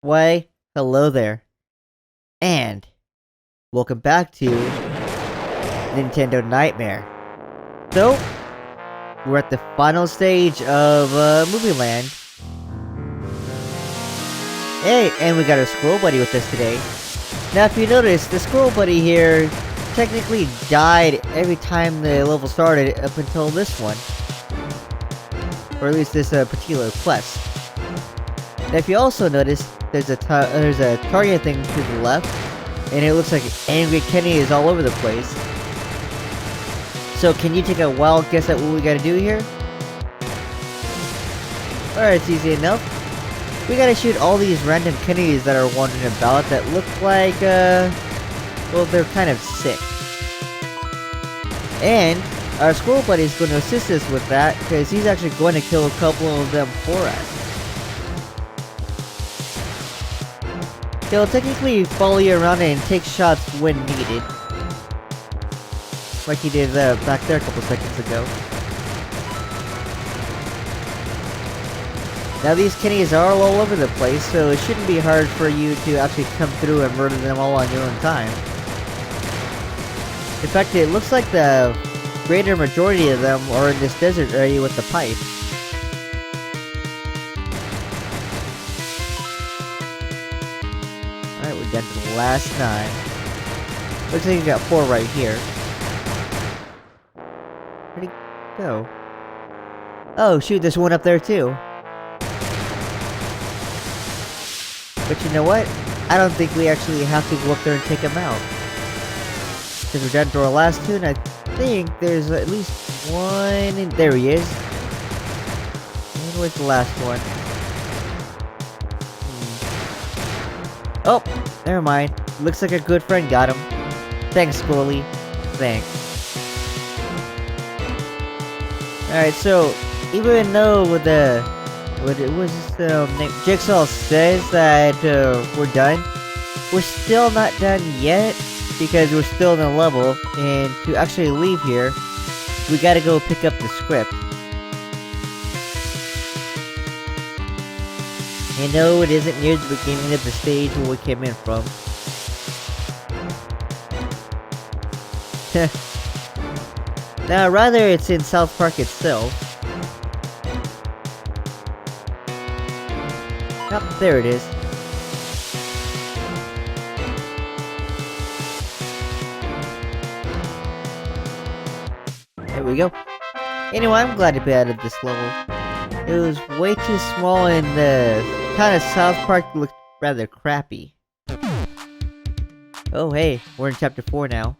Why, hello there, and welcome back to Nintendo Nightmare. So, we're at the final stage of Movie Land. Hey, and we got our Squirrel Buddy with us today. Now, if you notice, the Squirrel Buddy here technically died every time the level started up until this one. Or at least this particular quest. Now, if you also notice, there's a target thing to the left, and it looks like Angry Kenny is all over the place. So, can you take a wild guess at what we gotta do here? Alright, it's easy enough. We gotta shoot all these random Kennys that are wandering about that look like, well, they're kind of sick. And our Squirrel Buddy is going to assist us with that, because he's actually going to kill a couple of them for us. He'll technically follow you around and take shots when needed. Like he did back there a couple seconds ago. Now these Kennys are all over the place, so it shouldn't be hard for you to actually come through and murder them all on your own time. In fact, it looks like the greater majority of them are in this desert area with the pipe. Alright, we're down to the last 9. Looks like you got 4 right here. Where'd he go? Oh shoot, there's one up there too. But you know what? I don't think we actually have to go up there and take him out. Because we're down to our last 2, and I think there's at least one in... There he is. And where's the last one? Oh, never mind. Looks like a good friend got him. Thanks, Squirrely. Thanks. Alright, so even though with the name? Jigsaw says that we're done, we're still not done yet because we're still in the level, and to actually leave here, we gotta go pick up the script. And no, it isn't near the beginning of the stage where we came in from. Now, rather, it's in South Park itself. Oh, there it is. There we go. Anyway, I'm glad to be out of this level. It was way too small, and the kind of South Park looked rather crappy. Oh hey, we're in chapter 4 now.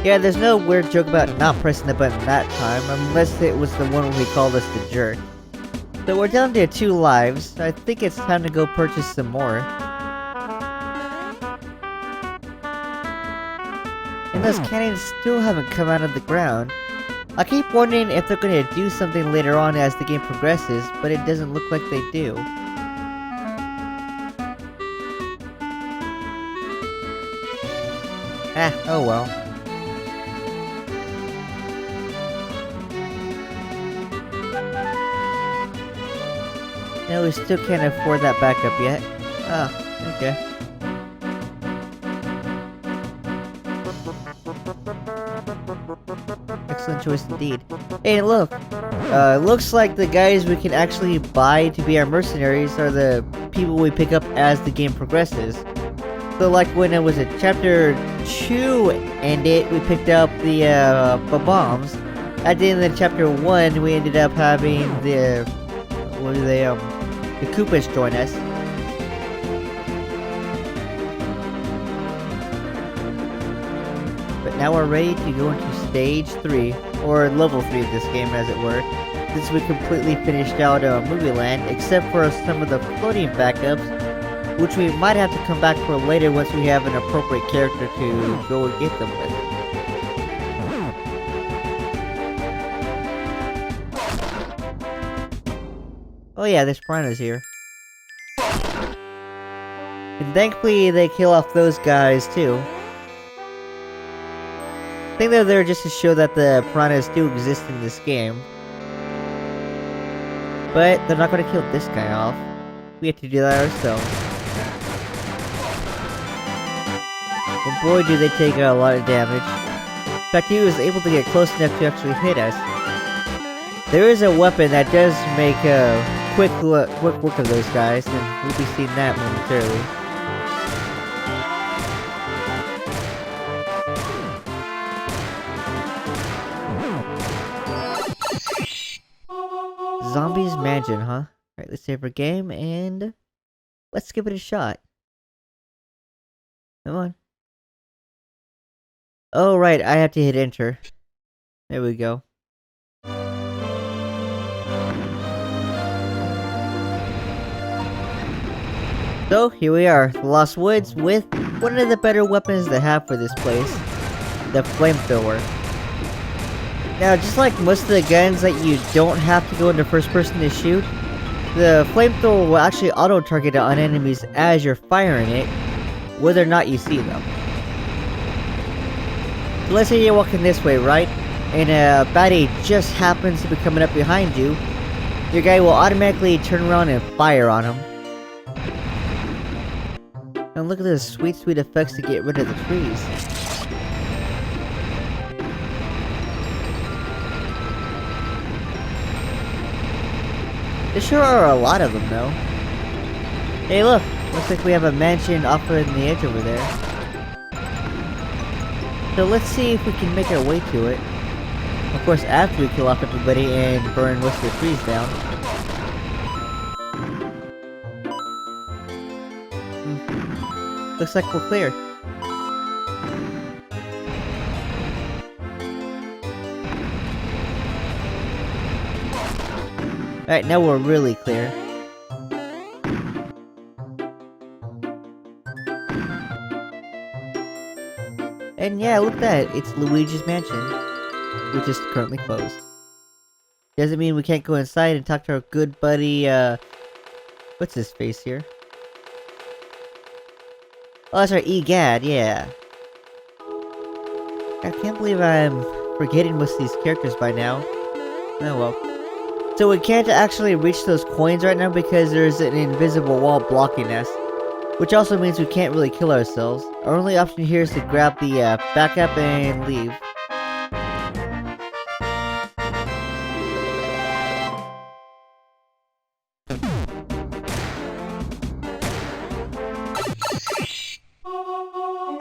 Yeah, there's no weird joke about not pressing the button that time, unless it was the one where he called us the jerk. So we're down to 2 lives. I think it's time to go purchase some more. And those cannons still haven't come out of the ground. I keep wondering if they're going to do something later on as the game progresses, but it doesn't look like they do. Ah, oh well. No, we still can't afford that backup yet. Oh, okay. Excellent choice indeed. Hey, look! Looks like the guys we can actually buy to be our mercenaries are the people we pick up as the game progresses. So like when it was at chapter 2 ended, we picked up the bombs. At the end of chapter 1, we ended up having the... what do they, the Koopas join us. But now we're ready to go into stage 3, or level 3 of this game as it were, since we completely finished out Movie Land, except for some of the floating backups, which we might have to come back for later once we have an appropriate character to go and get them with. Oh yeah, there's piranhas here. And thankfully they kill off those guys too. I think they're there just to show that the piranhas do exist in this game. But they're not going to kill this guy off. We have to do that ourselves. And boy do they take a lot of damage. In fact, he was able to get close enough to actually hit us. There is a weapon that does make a quick work of those guys, and we'll be seeing that momentarily. Zombies Mansion, huh? Alright, let's save our game, and let's give it a shot. Come on. Oh, right, I have to hit enter. There we go. So, here we are, the Lost Woods, with one of the better weapons they have for this place, the flamethrower. Now, just like most of the guns that you don't have to go into first person to shoot, the flamethrower will actually auto-target on enemies as you're firing it, whether or not you see them. So let's say you're walking this way, right? And a baddie just happens to be coming up behind you, your guy will automatically turn around and fire on him. And look at those sweet, sweet effects to get rid of the trees. There sure are a lot of them, though. Hey, look! Looks like we have a mansion off in the edge over there. So let's see if we can make our way to it. Of course, after we kill off everybody and burn most of the trees down. Looks like we're clear. Alright, now we're really clear. And yeah, look at that. It's Luigi's Mansion, which is currently closed. Doesn't mean we can't go inside and talk to our good buddy, what's his face here? Oh, that's our Egad, yeah. I can't believe I'm forgetting most of these characters by now. Oh well. So we can't actually reach those coins right now because there's an invisible wall blocking us. Which also means we can't really kill ourselves. Our only option here is to grab the backup and leave.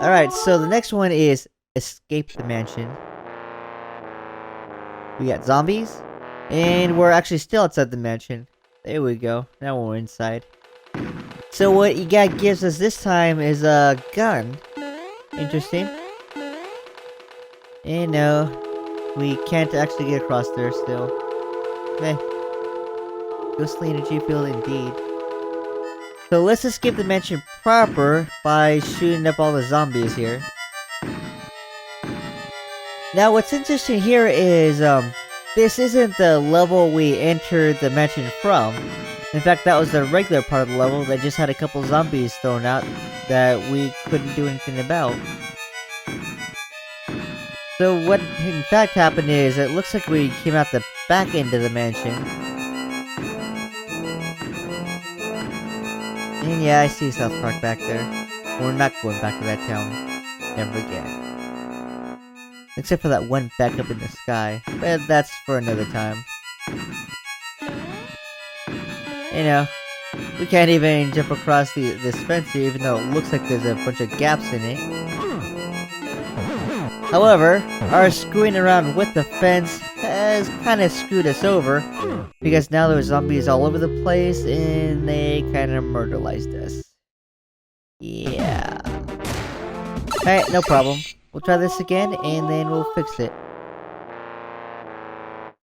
Alright, so the next one is escape the mansion. We got zombies, and we're actually still outside the mansion. There we go, now we're inside. So what Egad gives us this time is a gun. Interesting. And no, we can't actually get across there still. Meh. Ghostly energy field indeed. So let's escape the mansion proper by shooting up all the zombies here. Now what's interesting here is, this isn't the level we entered the mansion from. In fact, that was the regular part of the level that just had a couple zombies thrown out that we couldn't do anything about. So what in fact happened is, it looks like we came out the back end of the mansion. And yeah, I see South Park back there. We're not going back to that town. Never again. Except for that one back up in the sky. But that's for another time. You know, we can't even jump across this fence here, even though it looks like there's a bunch of gaps in it. However, our screwing around with the fence has kind of screwed us over, because now there's zombies all over the place, and they kind of murderized us. Yeah. Alright, no problem. We'll try this again, and then we'll fix it.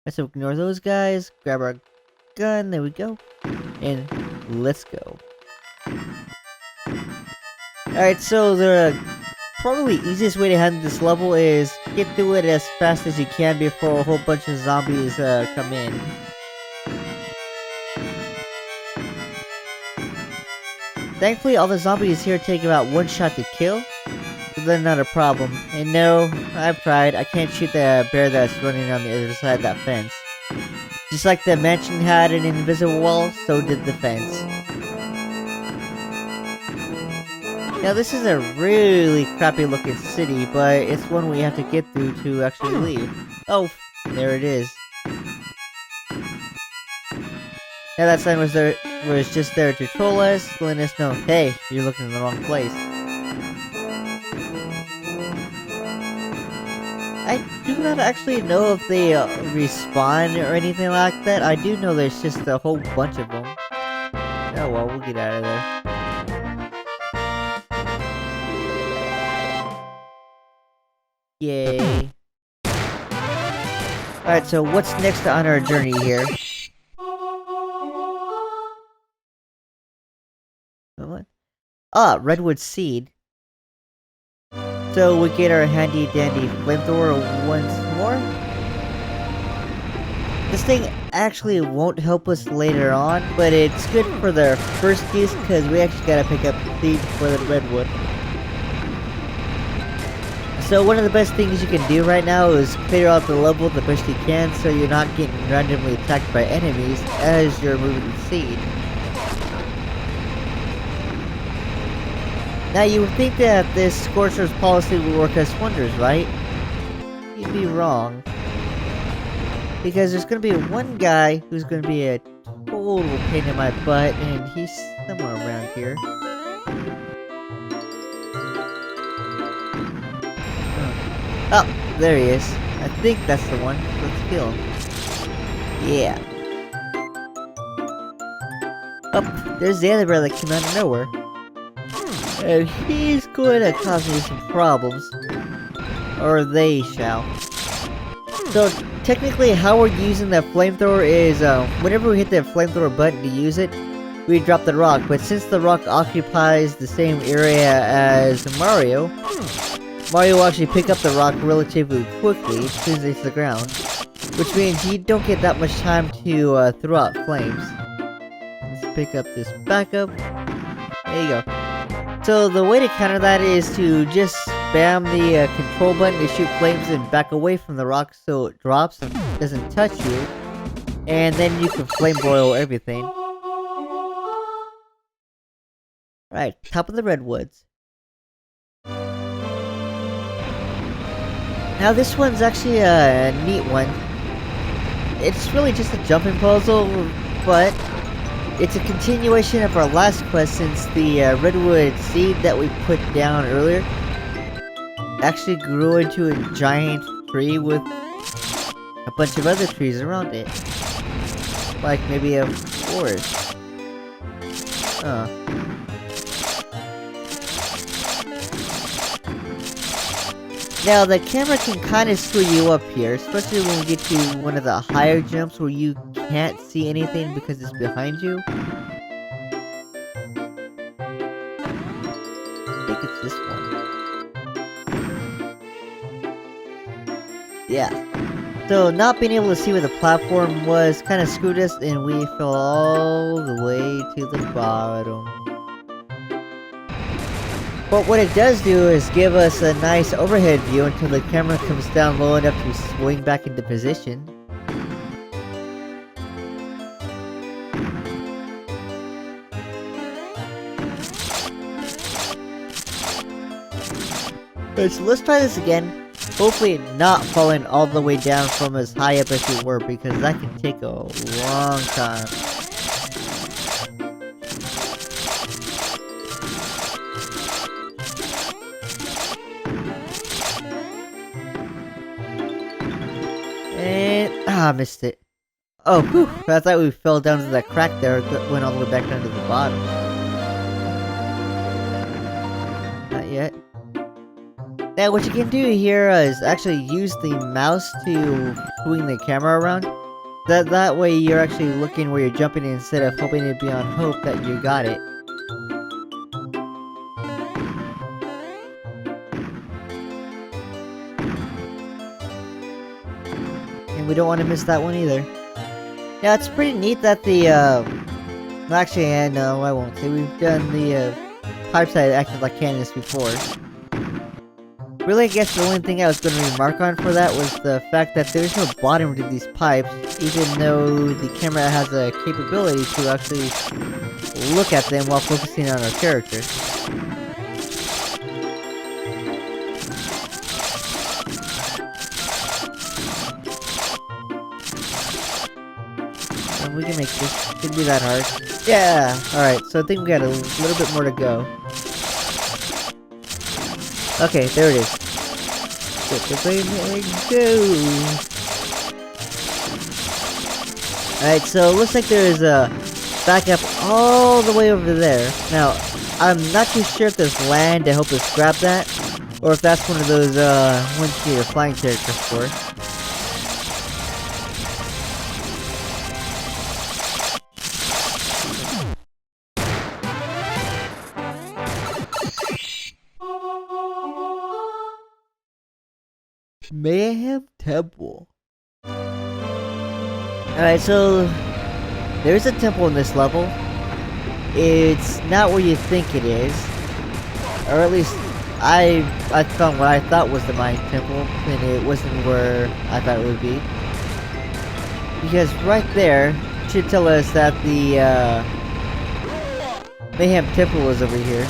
Let's ignore those guys, grab our gun, there we go, and let's go. Alright, so the probably easiest way to handle this level is get through it as fast as you can before a whole bunch of zombies come in. Thankfully, all the zombies here take about one shot to kill, so they're not a problem. And no, I've tried, I can't shoot the bear that's running on the other side of that fence. Just like the mansion had an invisible wall, so did the fence. Now this is a really crappy looking city, but it's one we have to get through to actually leave. Oh, there it is. Now that sign was just there to troll us, letting us know, hey, you're looking in the wrong place. I do not actually know if they respawn or anything like that. I do know there's just a whole bunch of them. Oh well, we'll get out of there. Yay. Alright, so what's next on our journey here? What? Ah, Redwood Seed. So we get our handy dandy flamethrower once more. This thing actually won't help us later on, but it's good for the first use because we actually gotta pick up seeds for the redwood. So one of the best things you can do right now is clear out the level the best you can so you're not getting randomly attacked by enemies as you're moving the seed. Now you would think that this Scorcher's policy would work us wonders, right? You'd be wrong. Because there's gonna be one guy who's gonna be a total pain in my butt, and he's somewhere around here. Oh, there he is. I think that's the one. Let's kill him. Yeah. Oh, there's the other bear that came out of nowhere. And he's going to cause me some problems. Or they shall. So, technically how we're using the flamethrower is, whenever we hit the flamethrower button to use it, we drop the rock. But since the rock occupies the same area as Mario will actually pick up the rock relatively quickly as soon as it hits the ground. Which means you don't get that much time to throw out flames. Let's pick up this backup. There you go. So the way to counter that is to just spam the control button to shoot flames and back away from the rock so it drops and doesn't touch you. And then you can flame broil everything. Right, top of the redwoods. Now this one's actually a neat one. It's really just a jumping puzzle, but it's a continuation of our last quest since the redwood seed that we put down earlier actually grew into a giant tree with a bunch of other trees around it. Like maybe a forest. Now the camera can kind of screw you up here, especially when we get to one of the higher jumps where you can't see anything because it's behind you. I think it's this one. Yeah. So not being able to see where the platform was kind of screwed us and we fell all the way to the bottom. But what it does do is give us a nice overhead view until the camera comes down low enough to swing back into position. Okay, so let's try this again. Hopefully not falling all the way down from as high up as we were, because that can take a long time. And I missed it. Oh, whew, I thought we fell down to that crack there, went all the way back down to the bottom. Not yet. Now what you can do here is actually use the mouse to swing the camera around. That way you're actually looking where you're jumping instead of hoping it'd be on hope that you got it. And we don't want to miss that one either. Now it's pretty neat that the well, actually, no, I won't say. We've done the pipes that acted like cannons before. Really, I guess the only thing I was going to remark on for that was the fact that there's no bottom to these pipes, even though the camera has a capability to actually look at them while focusing on our character. And we can make this. Shouldn't be that hard. Yeah! Alright, so I think we got a little bit more to go. Okay, there it is. Get the brain and go! Alright, so it looks like there is a backup all the way over there. Now, I'm not too sure if there's land to help us grab that, or if that's one of those, ones you need a flying character for. Mayhem Temple. Alright, so there's a temple in this level. It's not where you think it is. Or at least I found what I thought was the Mayan Temple, and it wasn't where I thought it would be. Because right there should tell us that the Mayhem Temple is over here.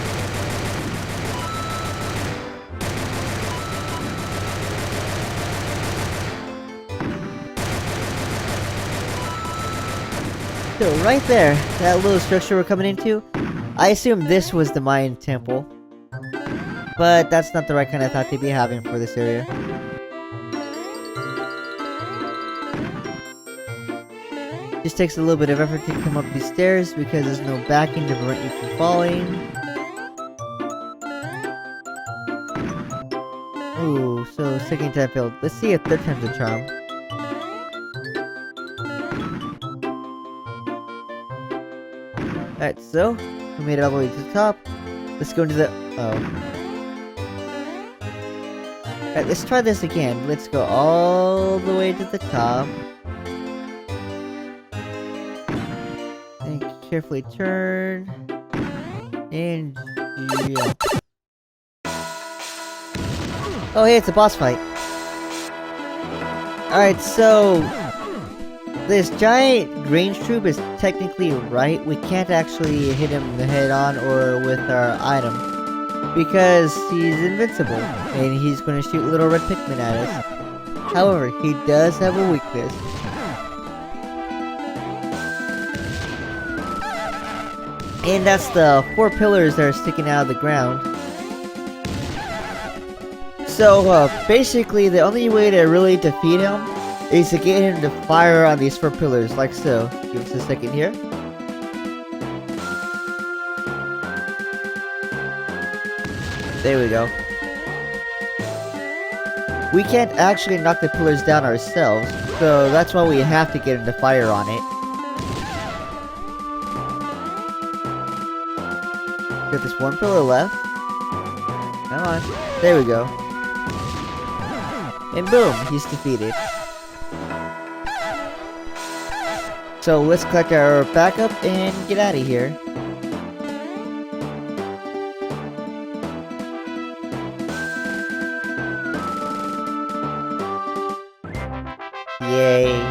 So right there, that little structure we're coming into, I assume this was the Mayan temple. But that's not the right kind of thought to be having for this area. Just takes a little bit of effort to come up these stairs because there's no backing to prevent you from falling. Ooh, so second time failed. Let's see if third time's a charm. Alright, so we made it all the way to the top. Let's go into the... oh. Alright, let's try this again. Let's go all the way to the top. And carefully turn. And... yeah. Oh hey, it's a boss fight. Alright, so... this giant range troop is technically right. We can't actually hit him head on or with our item. Because he's invincible. And he's going to shoot little red Pikmin at us. However, he does have a weakness. And that's the 4 pillars that are sticking out of the ground. So, basically, the only way to really defeat him is to get him to fire on these 4 pillars, like so. Give us a second here. There we go. We can't actually knock the pillars down ourselves, so that's why we have to get him to fire on it. Got this 1 pillar left. Come on. There we go. And boom, he's defeated. So let's collect our backup and get out of here. Yay.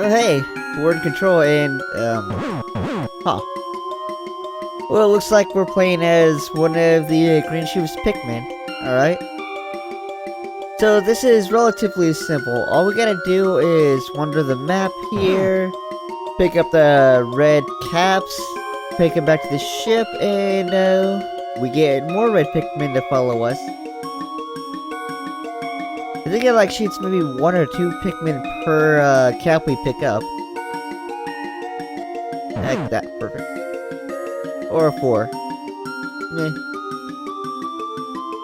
Oh hey, we're in control and, huh. Well, it looks like we're playing as one of the Green Shoes Pikmin, alright? So this is relatively simple. All we gotta do is wander the map here, pick up the red caps, take them back to the ship, and we get more red Pikmin to follow us. I think it like shoots maybe 1 or 2 Pikmin per cap we pick up. Heck, that perfect. Or 4. Meh.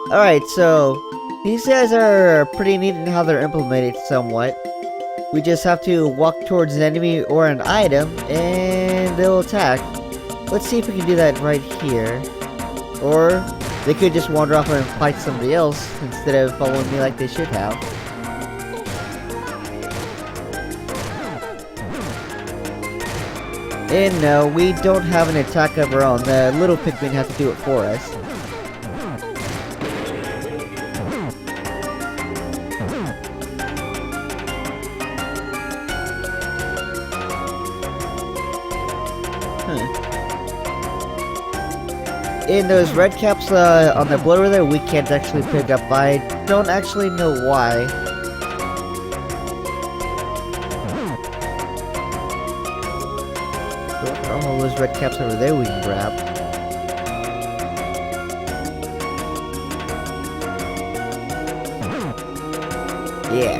Alright, so these guys are pretty neat in how they're implemented somewhat. We just have to walk towards an enemy or an item, and they'll attack. Let's see if we can do that right here. Or they could just wander off and fight somebody else instead of following me like they should have. And no, we don't have an attack of our own. The little Pikmin have to do it for us. And those red caps on the blower there, we can't actually pick up. I don't actually know why. All those red caps over there we can grab. Yeah.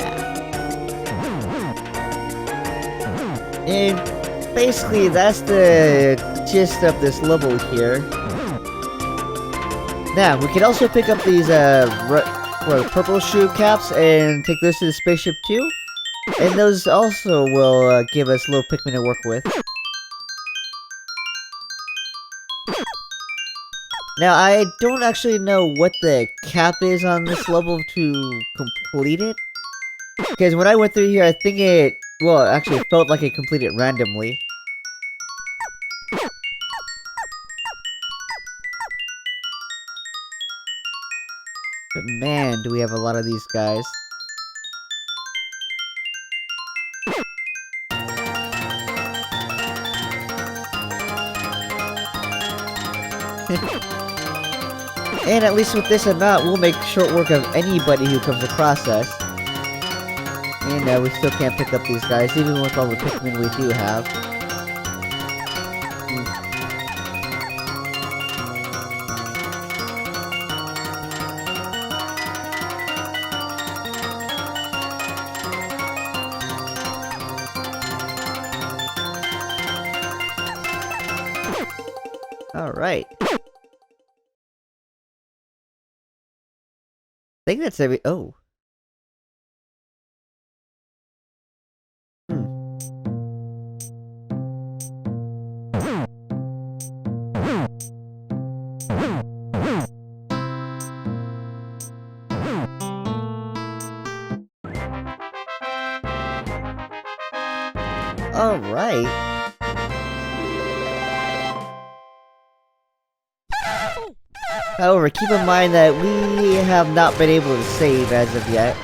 And basically that's the gist of this level here. Now, we can also pick up these purple shoe caps and take those to the spaceship too. And those also will give us little Pikmin to work with. Now, I don't actually know what the cap is on this level to complete it. Because when I went through here, I think it, well, actually it felt like it completed randomly. But man, do we have a lot of these guys. And at least with this amount, we'll make short work of anybody who comes across us. And we still can't pick up these guys, even with all the Pikmin we do have. Alright. I think that's every- oh. Alright. However, keep in mind that we have not been able to save as of yet.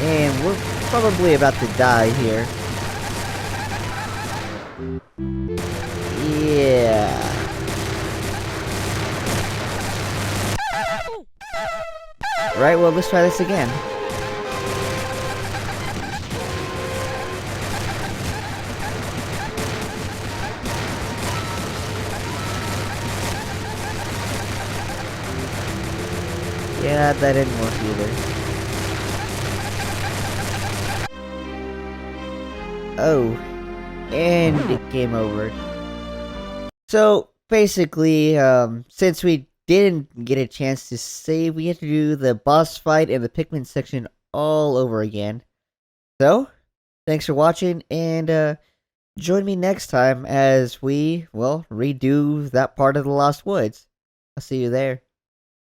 And we're probably about to die here. Yeah. Right, well, let's try this again. Yeah, that didn't work either. Oh, and game over. So, basically, since we didn't get a chance to save, we had to do the boss fight and the Pikmin section all over again. So, thanks for watching, and join me next time as we, well, redo that part of the Lost Woods. I'll see you there.